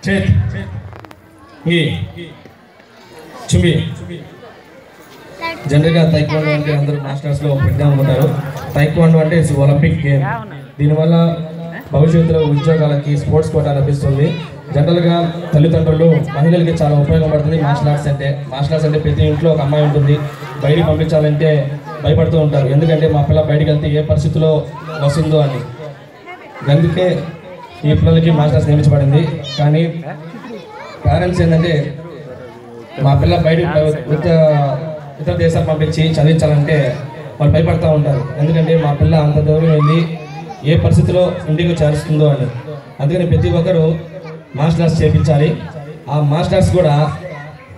చేత్ ఈ చుంబి జనరల్గా తైక్వాండో అంటే అందరూ మాస్టర్స్లో ప్రజ్ఞ ఉంటారు. తైక్వాండో అంటే ఇట్స్ ఒలింపిక్ గేమ్. దీనివల్ల భవిష్యత్తులో ఉద్యోగాలకి స్పోర్ట్స్ కోటా లభిస్తుంది. జనరల్గా తల్లిదండ్రులు మహిళలకి చాలా ఉపయోగపడుతుంది మార్షల్ ఆర్ట్స్ అంటే. మార్షల్ ఆర్ట్స్ అంటే ప్రతి ఇంట్లో ఒక అమ్మాయి ఉంటుంది. బయటికి పంపించాలంటే భయపడుతూ ఉంటారు, ఎందుకంటే మా పిల్ల బయటికి వెళ్తే ఏ పరిస్థితిలో వస్తుందో అని. అందుకే ఈ పిల్లలకి మార్షల్ ఆర్ట్స్ నియమించబడింది. కానీ పేరెంట్స్ ఏంటంటే మా పిల్ల బయటికి ఇతర దేశాలు పంపించి చదివించాలంటే వాళ్ళు భయపడుతూ ఉంటారు, ఎందుకంటే మా పిల్ల అంత దూరం వెళ్ళి ఏ పరిస్థితిలో ఇంటికి చేరుస్తుందో అని. అందుకని ప్రతి ఒక్కరూ మార్షల్ ఆర్ట్స్ చేయించాలి. ఆ మార్షల్ ఆర్ట్స్ కూడా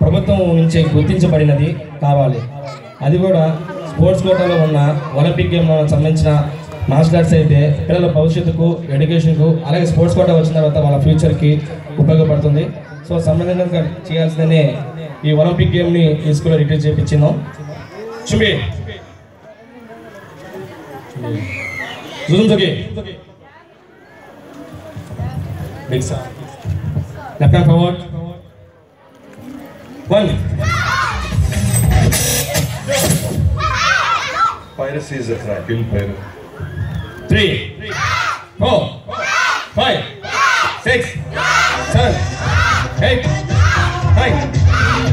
ప్రభుత్వం నుంచి గుర్తించబడినది కావాలి. అది కూడా స్పోర్ట్స్ కోటాలో ఉన్న ఒలింపిక్ గేమ్ సంబంధించిన మార్షల్ ఆర్ట్స్ అయితే పిల్లల భవిష్యత్తుకు, ఎడ్యుకేషన్కు, అలాగే స్పోర్ట్స్ కోటా వచ్చిన తర్వాత వాళ్ళ ఫ్యూచర్కి ఉపయోగపడుతుంది. సో సంబంధంగా చేయాల్సిందనే ఈ ఒలింపిక్ గేమ్ని ఈ స్కూల్లో రిలీజ్ చేయించిందాం. చుంబి జుజుంజోగి big sir left hand forward 1 Piracy is a crime. Kill pirate. 3 4 5 6 7 8 9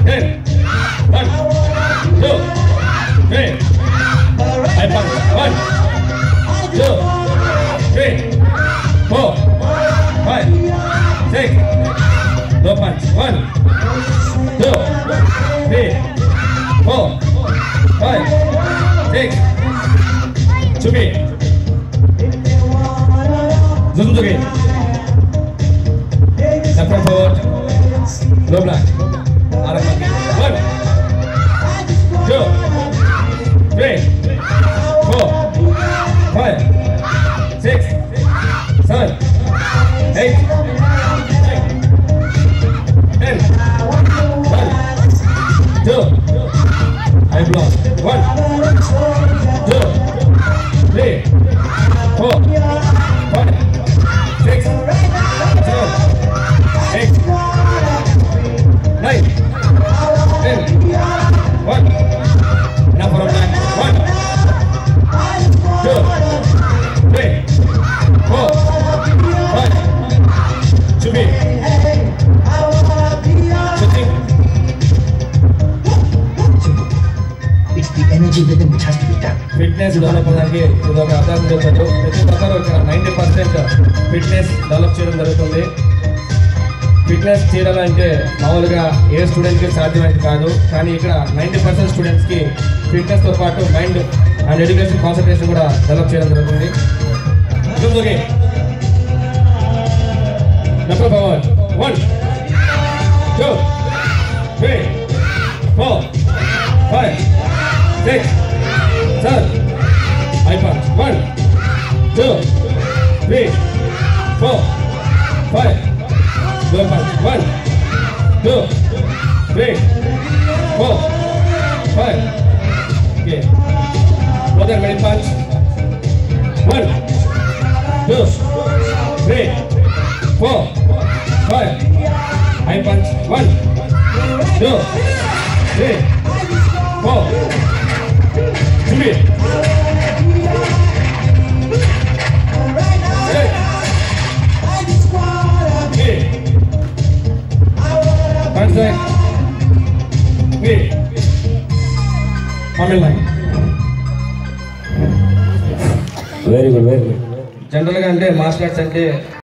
10 1 2 3 I punch 1 2 3 4 5 6 no punch 1 2 3 4 5 6 Chumi Zunzuki left hand forward low black 1 2 3 4 5 6 7 8 10 1 2 I block 1 2 3 4 5 6 7 8 9 10 1 now for a black 1 2 3 4 5 Chumi shooting it's the energy rhythm which has to be done. Fitness develop అవ్వడానికి ఇది ఒక అవకాశం చేస్తారు. ప్రతి ఒక్కరు ఇక్కడ 90% fitness develop చేయడం జరుగుతుంది. ఫిట్నెస్ చేయాలంటే మామూలుగా ఏ స్టూడెంట్కి సాధ్యమైంది కాదు, కానీ ఇక్కడ 90% స్టూడెంట్స్కి ఫిట్నెస్తో పాటు మైండ్ అండ్ ఎడ్యుకేషన్ కాన్సన్ట్రేషన్ కూడా డెవలప్ చేయడం జరుగుతుంది. Number forward 1 2 3 4 5 6 7 I punch 1 2 3 4 5 go punch 1 2 3 4 5 okay brother ready punch 1 2 3 4 5 I punch 1 2 3 4 Chumi very good. జనరల్గా అంటే మార్షల్ ఆర్ట్స్ అంటే